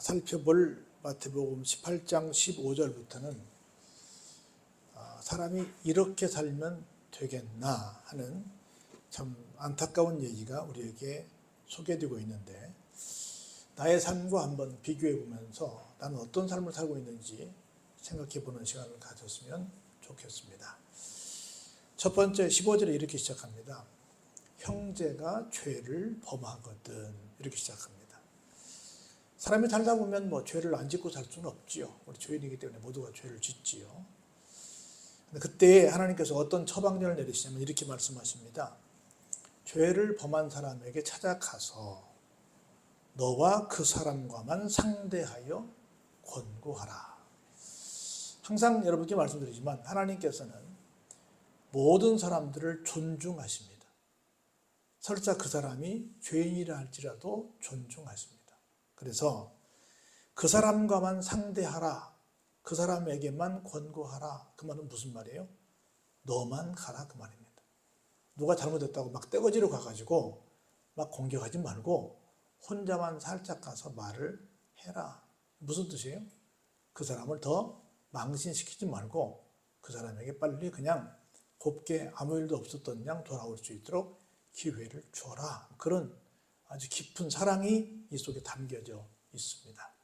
살펴볼 마태복음 18장 15절부터는 사람이 이렇게 살면 되겠나 하는 참 안타까운 얘기가 우리에게 소개되고 있는데, 나의 삶과 한번 비교해 보면서 나는 어떤 삶을 살고 있는지 생각해 보는 시간을 가졌으면 좋겠습니다. 첫 번째 15절에 이렇게 시작합니다. 형제가 죄를 범하거든, 이렇게 시작합니다. 사람이 살다 보면 죄를 안 짓고 살 수는 없지요. 우리 죄인이기 때문에 모두가 죄를 짓지요. 근데 그때 하나님께서 어떤 처방전을 내리시냐면 이렇게 말씀하십니다. 죄를 범한 사람에게 찾아가서 너와 그 사람과만 상대하여 권고하라. 항상 여러분께 말씀드리지만 하나님께서는 모든 사람들을 존중하십니다. 설사 그 사람이 죄인이라 할지라도 존중하십니다. 그래서 그 사람과만 상대하라, 그 사람에게만 권고하라. 그 말은 무슨 말이에요? 너만 가라, 그 말입니다. 누가 잘못했다고 막 떼거지로 가가지고 막 공격하지 말고 혼자만 살짝 가서 말을 해라. 무슨 뜻이에요? 그 사람을 더 망신시키지 말고 그 사람에게 빨리 그냥 곱게 아무 일도 없었던 양 돌아올 수 있도록 기회를 줘라. 그런 아주 깊은 사랑이 이 속에 담겨져 있습니다.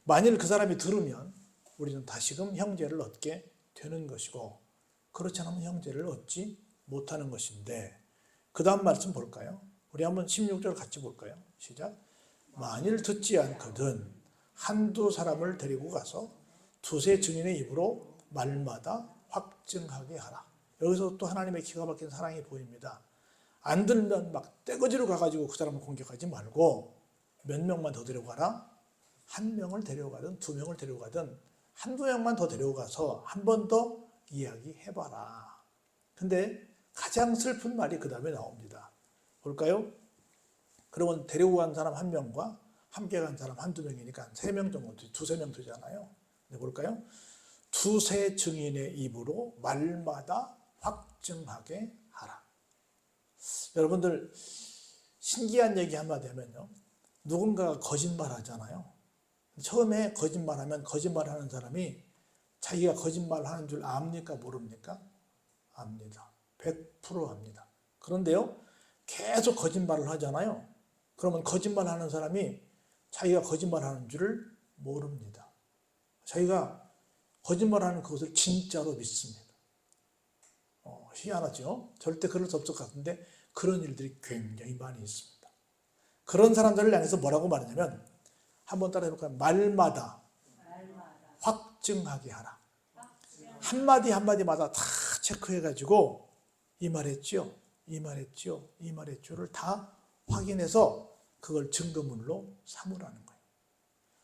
만일 그 사람이 들으면 우리는 다시금 형제를 얻게 되는 것이고, 그렇지 않으면 형제를 얻지 못하는 것인데, 그 다음 말씀 볼까요? 우리 한번 16절 같이 볼까요? 시작. 만일 듣지 않거든 한두 사람을 데리고 가서 두세 증인의 입으로 말마다 확증하게 하라. 여기서 또 하나님의 기가 막힌 사랑이 보입니다. 안 들면 막 떼거지로 가가지고 그 사람을 공격하지 말고 몇 명만 더 데려가라. 한 명을 데려가든 두 명을 데려가든 한두 명만 더 데려가서 한 번 더 이야기해봐라. 근데 가장 슬픈 말이 그 다음에 나옵니다. 볼까요? 그러면 데리고 간 사람 한 명과 함께 간 사람 한두 명이니까 세 명 정도, 두세 명 되잖아요. 근데 볼까요? 두세 증인의 입으로 말마다 확증하게 하라. 여러분들 신기한 얘기 한마디 하면요, 누군가가 거짓말 하잖아요. 처음에 거짓말하면 거짓말하는 사람이 자기가 거짓말하는 줄 압니까 모릅니까? 압니다. 100% 압니다. 그런데요, 계속 거짓말을 하잖아요. 그러면 거짓말하는 사람이 자기가 거짓말하는 줄을 모릅니다. 자기가 거짓말하는 그것을 진짜로 믿습니다. 희한하죠? 절대 그럴 수 없을 것 같은데 그런 일들이 굉장히 많이 있습니다. 그런 사람들을 향해서 뭐라고 말하냐면, 한번 따라 해볼까요? 말마다 확증하게 하라. 한마디 한마디마다 다 체크해가지고 이 말했죠, 이 말했죠, 이 말했죠를 다 확인해서 그걸 증거물로 삼으라는 거예요.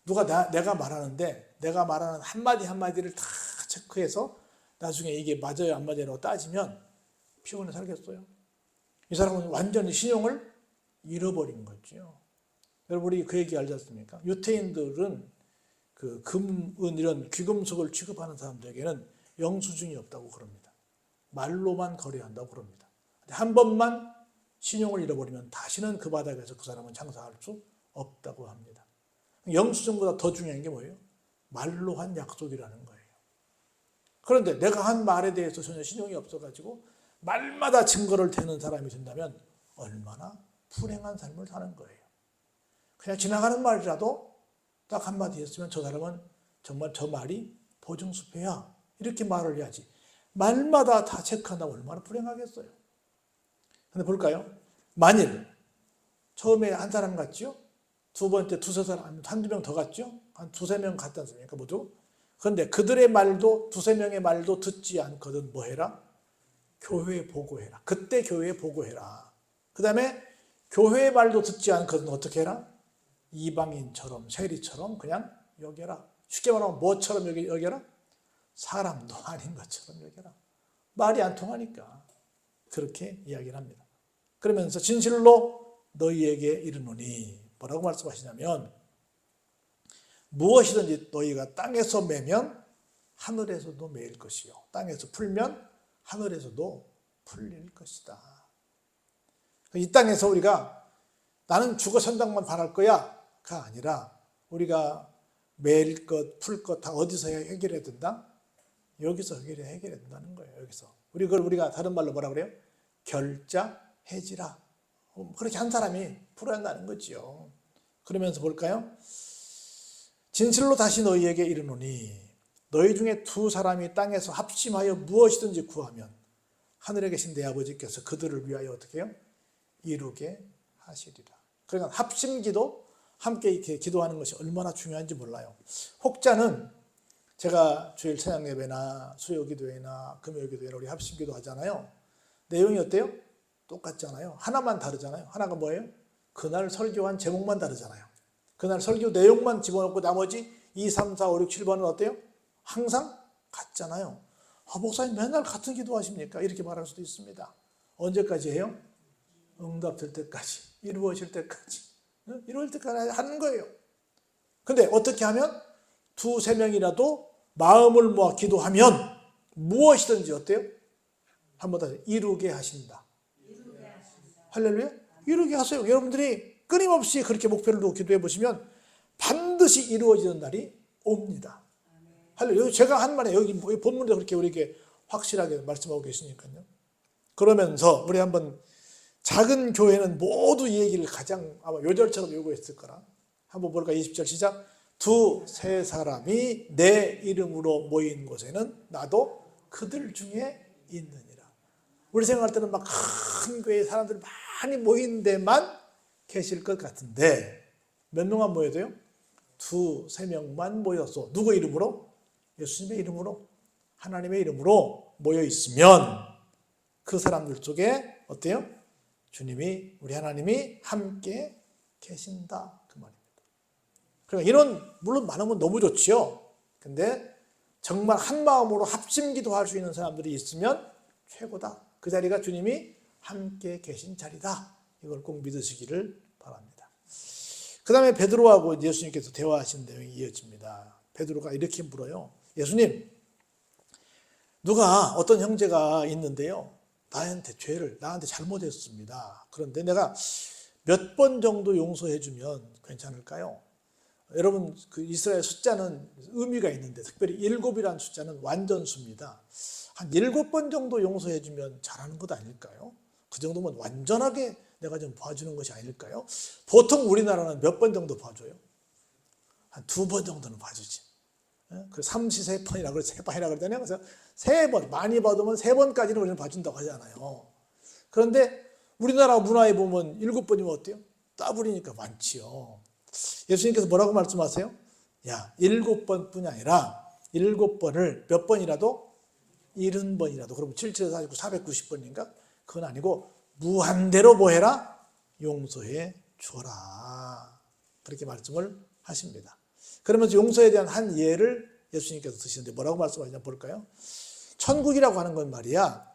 누가 내가 말하는데 내가 말하는 한마디 한마디를 다 체크해서 나중에 이게 맞아요 안 맞아요 따지면 피곤해 살겠어요? 이 사람은 완전히 신용을 잃어버린 거죠. 여러분, 우리 그 얘기 알지 않습니까? 유태인들은 그 금, 은 이런 귀금속을 취급하는 사람들에게는 영수증이 없다고 그럽니다. 말로만 거래한다고 그럽니다. 한 번만 신용을 잃어버리면 다시는 그 바닥에서 그 사람은 장사할 수 없다고 합니다. 영수증보다 더 중요한 게 뭐예요? 말로 한 약속이라는 거예요. 그런데 내가 한 말에 대해서 전혀 신용이 없어가지고 말마다 증거를 대는 사람이 된다면 얼마나 불행한 삶을 사는 거예요. 그냥 지나가는 말이라도 딱 한마디 했으면 저 사람은 정말 저 말이 보증수표야, 이렇게 말을 해야지. 말마다 다 체크한다고 얼마나 불행하겠어요. 근데 볼까요? 만일 처음에 한 사람 갔죠? 두 번째 두세 사람, 한두 명 더 갔죠? 한 두세 명 갔지 않습니까 모두? 그런데 그들의 말도, 두세 명의 말도 듣지 않거든 뭐 해라? 교회에 보고해라. 그때 교회에 보고해라. 그 다음에 교회의 말도 듣지 않거든 어떻게 해라? 이방인처럼, 세리처럼 그냥 여겨라. 쉽게 말하면 뭐처럼 여겨라? 사람도 아닌 것처럼 여겨라. 말이 안 통하니까 그렇게 이야기를 합니다. 그러면서 진실로 너희에게 이르노니, 뭐라고 말씀하시냐면, 무엇이든지 너희가 땅에서 매면 하늘에서도 매일 것이요, 땅에서 풀면 하늘에서도 풀릴 것이다. 이 땅에서 우리가 나는 주거 천당만 바랄 거야, 아니라 우리가 매일 것, 풀 것 다 어디서 해결해야 된다? 여기서 해결해야 된다는 거예요. 여기서. 그걸 우리가 다른 말로 뭐라 그래요? 결자 해지라. 그렇게 한 사람이 풀어야 한다는 거죠. 그러면서 볼까요? 진실로 다시 너희에게 이르노니 너희 중에 두 사람이 땅에서 합심하여 무엇이든지 구하면 하늘에 계신 내 아버지께서 그들을 위하여 어떻게 해요? 이루게 하시리라. 그러니까 합심기도 함께 이렇게 기도하는 것이 얼마나 중요한지 몰라요. 혹자는 제가 주일 찬양 예배나 수요 기도회나 금요 기도회나 우리 합심 기도 하잖아요. 내용이 어때요? 똑같잖아요. 하나만 다르잖아요. 하나가 뭐예요? 그날 설교한 제목만 다르잖아요. 그날 설교 내용만 집어넣고 나머지 2, 3, 4, 5, 6, 7번은 어때요? 항상 같잖아요. 목사님 맨날 같은 기도 하십니까? 이렇게 말할 수도 있습니다. 언제까지 해요? 응답될 때까지, 이루어질 때까지. 이루어질 때까지 하는 거예요. 근데 어떻게 하면 두세 명이라도 마음을 모아 기도하면 무엇이든지 어때요? 한번 더 이루게 하신다. 할렐루야? 이루게 하세요. 여러분들이 끊임없이 그렇게 목표를 두고 기도해 보시면 반드시 이루어지는 날이 옵니다. 할렐루야. 제가 한 말에 여기 본문에서 그렇게 우리에게 확실하게 말씀하고 계시니까요. 그러면서 우리 한번 작은 교회는 모두 이 얘기를 가장 아마 요절처럼 요구했을 거라. 한번 볼까? 20절 시작. 두세 사람이 내 이름으로 모인 곳에는 나도 그들 중에 있느니라. 우리 생각할 때는 막 큰 교회에 사람들이 많이 모인 데만 계실 것 같은데 몇 명만 모여야 돼요? 두세 명만 모여서 누구 이름으로? 예수님의 이름으로, 하나님의 이름으로 모여 있으면 그 사람들 속에 어때요? 주님이, 우리 하나님이 함께 계신다 그 말입니다. 그러니까 이런 물론 많으면 너무 좋지요. 근데 정말 한 마음으로 합심 기도할 수 있는 사람들이 있으면 최고다. 그 자리가 주님이 함께 계신 자리다. 이걸 꼭 믿으시기를 바랍니다. 그 다음에 베드로하고 예수님께서 대화하신 내용이 이어집니다. 베드로가 이렇게 물어요. 예수님, 누가 어떤 형제가 있는데요. 나한테 잘못했습니다. 그런데 내가 몇 번 정도 용서해 주면 괜찮을까요? 여러분, 그 이스라엘 숫자는 의미가 있는데 특별히 7이라는 숫자는 완전수입니다. 한 7번 정도 용서해 주면 잘하는 것 아닐까요? 그 정도면 완전하게 내가 좀 봐주는 것이 아닐까요? 보통 우리나라는 몇 번 정도 봐줘요? 한 2번 정도는 봐주지. 그 삼시세번이라고 그래서 세번이라고 그러잖아요. 그래서 3번, 많이 받으면 3번까지는 우리는 봐준다고 하잖아요. 그런데 우리나라 문화에 보면 7번이면 어때요? 따블이니까 많지요. 예수님께서 뭐라고 말씀하세요? 야, 7번뿐이 아니라 7번을 몇 번이라도 70번이라도, 그러면 7,749, 490번인가? 그건 아니고 무한대로 뭐 해라? 용서해 줘라. 그렇게 말씀을 하십니다. 그러면서 용서에 대한 한 예를 예수님께서 드시는데 뭐라고 말씀하시냐 볼까요? 천국이라고 하는 건 말이야,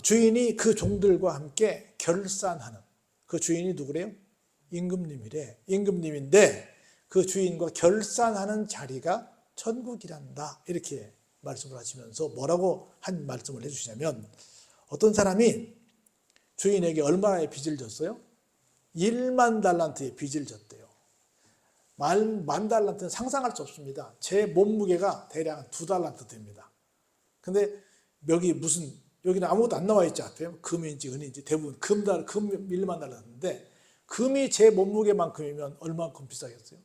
주인이 그 종들과 함께 결산하는, 그 주인이 누구래요? 임금님이래. 임금님인데 그 주인과 결산하는 자리가 천국이란다. 이렇게 말씀을 하시면서 뭐라고 한 말씀을 해주시냐면, 어떤 사람이 주인에게 얼마나의 빚을 졌어요? 1만 달란트의 빚을 졌대요. 만 달란트는 상상할 수 없습니다. 제 몸무게가 대략 2달란트 됩니다. 근데 여기는 아무것도 안 나와 있지 않아요? 금인지 은인지 대부분 금 1만 달란트인데 금이 제 몸무게만큼이면 얼마큼 비싸겠어요?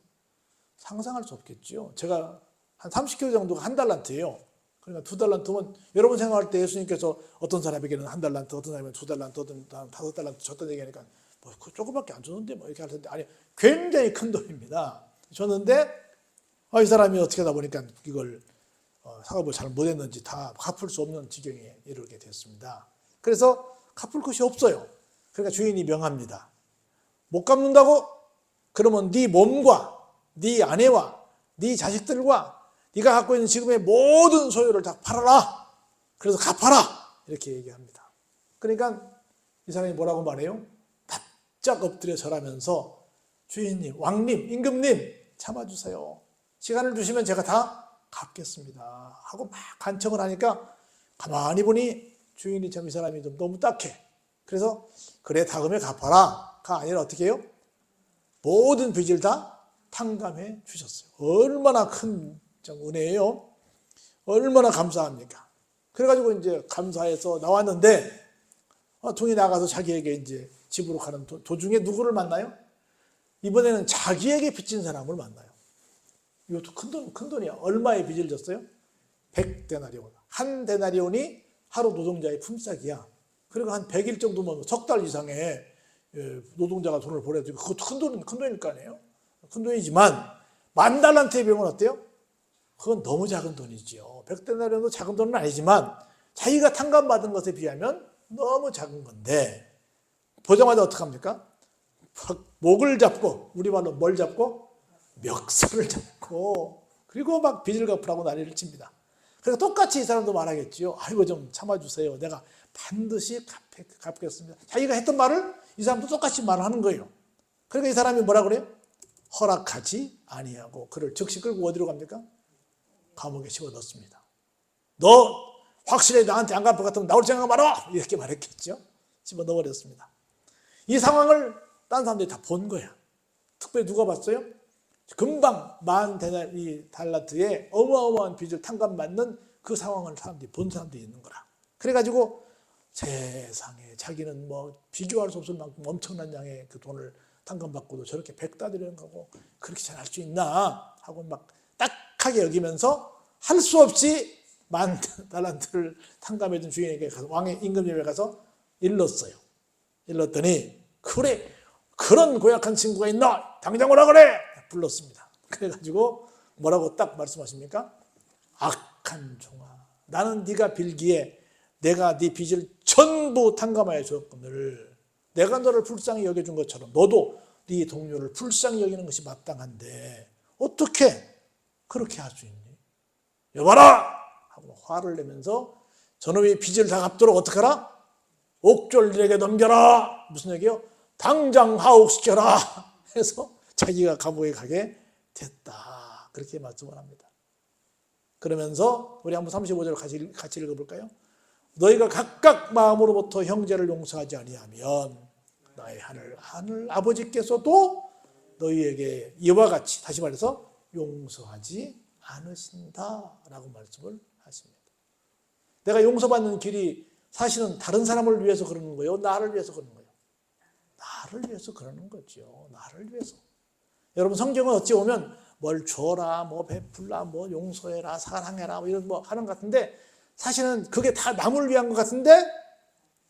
상상할 수 없겠죠. 제가 한 30kg 정도가 1달란트예요. 그러니까 2달란트면 여러분 생각할 때 예수님께서 어떤 사람에게는 1달란트, 어떤 사람에게는 2달란트, 어떤 사람은 5달란트 줬던 얘기하니까 뭐 조금밖에 안 줬는데 뭐 이렇게 할 텐데, 아니 굉장히 큰 돈입니다. 줬는데 이 사람이 어떻게 하다 보니까 이걸 사업을 잘 못했는지 다 갚을 수 없는 지경에 이르게 됐습니다. 그래서 갚을 것이 없어요. 그러니까 주인이 명합니다. 못 갚는다고? 그러면 네 몸과 네 아내와 네 자식들과 네가 갖고 있는 지금의 모든 소유를 다 팔아라. 그래서 갚아라. 이렇게 얘기합니다. 그러니까 이 사람이 뭐라고 말해요? 납작 엎드려 절하면서 주인님, 왕님, 임금님 참아주세요. 시간을 주시면 제가 다 갚겠습니다. 하고 막 간청을 하니까 가만히 보니 주인이 참 이 사람이 좀 너무 딱해. 그래서 그래 다음에 갚아라 가 아니라 어떻게 해요? 모든 빚을 다 탕감해 주셨어요. 얼마나 큰 은혜예요. 얼마나 감사합니까? 그래가지고 이제 감사해서 나왔는데 동이 나가서 자기에게 이제 집으로 가는 도중에 누구를 만나요? 이번에는 자기에게 빚진 사람을 만나요. 이것도 큰 돈이야. 얼마의 빚을 졌어요? 100데나리온. 한 데나리온이 하루 노동자의 품삯이야. 그리고 한 100일 정도면 석 달 이상의 노동자가 돈을 벌어야지. 그것도 큰 돈일 거 아니에요? 큰 돈이지만 10,000달란트의 비용은 어때요? 그건 너무 작은 돈이지요. 100데나리온도 작은 돈은 아니지만 자기가 탕감받은 것에 비하면 너무 작은 건데 보자마자 어떡합니까? 목을 잡고 우리말로 뭘 잡고? 멱살을 잡고 그리고 막 빚을 갚으라고 난리를 칩니다. 그래서 똑같이 이 사람도 말하겠지요. 아이고 좀 참아주세요. 내가 반드시 갚겠습니다. 자기가 했던 말을 이 사람도 똑같이 말을 하는 거예요. 그러니까 이 사람이 뭐라 그래요? 허락하지 아니하고 그를 즉시 끌고 어디로 갑니까? 감옥에 집어넣습니다. 너 확실히 나한테 안 갚을 것 같으면 나올 생각 말아! 이렇게 말했겠죠. 집어넣어버렸습니다. 이 상황을 딴 사람들이 다 본 거야. 특별히 누가 봤어요? 금방 10,000달란트의 어마어마한 빚을 탕감받는 그 상황을 사람들이 본 사람들이 있는 거라. 그래가지고 세상에 자기는 뭐 비교할 수 없을 만큼 엄청난 양의 그 돈을 탕감받고도 저렇게 백다드리는 거고 그렇게 잘 할 수 있나 하고 막 딱하게 여기면서 할 수 없이 10,000달란트를 탕감해준 주인에게 가서 왕의 임금님에 가서 일렀어요. 일렀더니 그래 그런 고약한 친구가 있나? 당장 오라 그래! 불렀습니다. 그래가지고 뭐라고 딱 말씀하십니까? 악한 종아 나는 네가 빌기에 내가 네 빚을 전부 탕감하여 주었거늘 내가 너를 불쌍히 여겨준 것처럼 너도 네 동료를 불쌍히 여기는 것이 마땅한데 어떻게 그렇게 할 수 있니? 여봐라! 하고 화를 내면서 저놈이 빚을 다 갚도록 어떻게 하라? 옥졸들에게 넘겨라! 무슨 얘기요? 당장 하옥시켜라! 해서 자기가 감옥에 가게 됐다. 그렇게 말씀을 합니다. 그러면서 우리 한번 35절 같이 읽어볼까요? 너희가 각각 마음으로부터 형제를 용서하지 아니하면 나의 하늘 아버지께서도 너희에게 이와 같이 다시 말해서 용서하지 않으신다라고 말씀을 하십니다. 내가 용서받는 길이 사실은 다른 사람을 위해서 그러는 거예요? 나를 위해서 그러는 거예요? 나를 위해서 그러는 거죠. 나를 위해서. 여러분 성경은 어찌 보면 뭘 줘라, 뭐 베풀라, 뭐 용서해라, 사랑해라 뭐 이런 뭐 하는 것 같은데 사실은 그게 다 남을 위한 것 같은데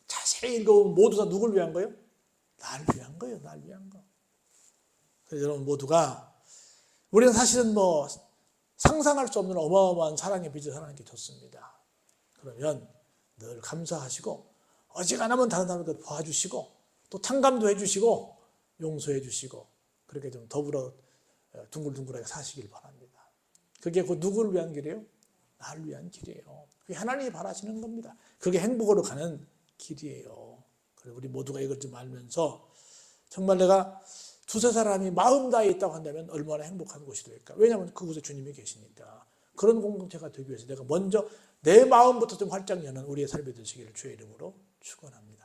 자세히 읽어보면 모두 다 누굴 위한 거예요? 나를 위한 거예요. 나를 위한 거. 그래서 여러분 모두가 우리는 사실은 뭐 상상할 수 없는 어마어마한 사랑의 빚을 하나님께 줬습니다. 그러면 늘 감사하시고 어지간하면 다른 사람들 도와주시고 또 탕감도 해주시고 용서해 주시고 그렇게 좀 더불어 둥글둥글하게 사시길 바랍니다. 그게 그 누구를 위한 길이에요? 나를 위한 길이에요. 그게 하나님이 바라시는 겁니다. 그게 행복으로 가는 길이에요. 그래서 우리 모두가 이걸 좀 알면서 정말 내가 두세 사람이 마음 다해 있다고 한다면 얼마나 행복한 곳이 될까. 왜냐하면 그곳에 주님이 계시니까. 그런 공동체가 되기 위해서 내가 먼저 내 마음부터 좀 활짝 여는 우리의 삶이 되시기를 주의 이름으로 축원합니다.